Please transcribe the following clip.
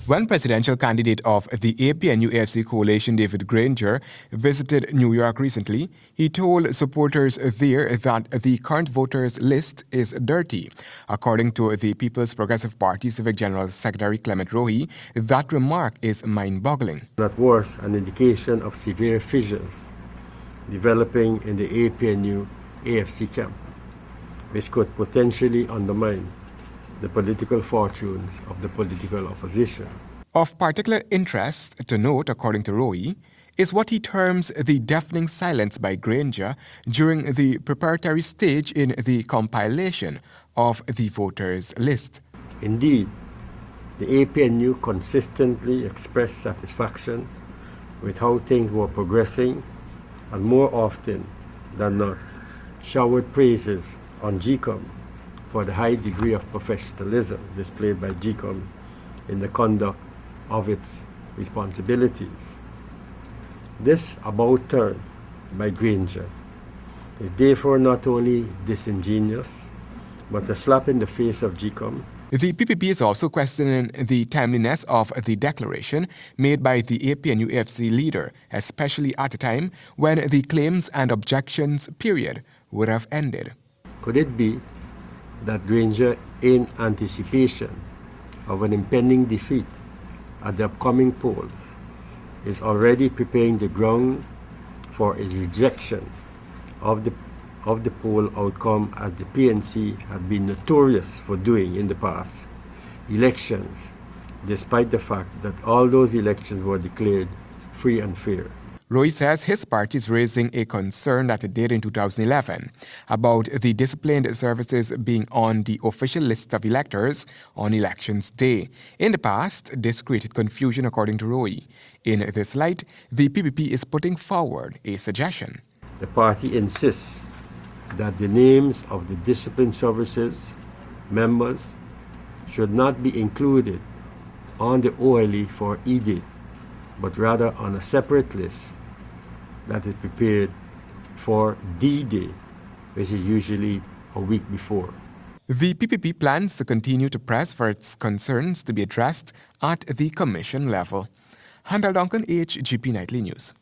When presidential candidate of the APNU-AFC coalition David Granger visited New York recently, he told supporters there that the current voters list is dirty. According to the People's Progressive Party Civic General Secretary Clement Rohi, that remark is mind-boggling. At worst, an indication of severe fissures developing in the APNU-AFC camp, which could potentially undermine the political fortunes of the political opposition. Of particular interest to note, according to Roy, is what he terms the deafening silence by Granger during the preparatory stage in the compilation of the voters' list. Indeed, the APNU consistently expressed satisfaction with how things were progressing and more often than not showered praises on GCOM for the high degree of professionalism displayed by GCOM in the conduct of its responsibilities. This about turn by Granger is therefore not only disingenuous, but a slap in the face of GCOM. The PPP is also questioning the timeliness of the declaration made by the APNU-AFC leader, especially at a time when the claims and objections period would have ended. Could it be that Granger, in anticipation of an impending defeat at the upcoming polls, is already preparing the ground for a rejection of the poll outcome, as the PNC had been notorious for doing in the past elections, despite the fact that all those elections were declared free and fair? Roy says his party is raising a concern that it did in 2011 about the disciplined services being on the official list of electors on elections day. In the past, this created confusion, according to Roy. In this light, the PPP is putting forward a suggestion. The party insists that the names of the disciplined services members should not be included on the OLE for E-Day, but rather on a separate list that is prepared for D-Day, which is usually a week before. The PPP plans to continue to press for its concerns to be addressed at the commission level. Handel Duncan, HGP Nightly News.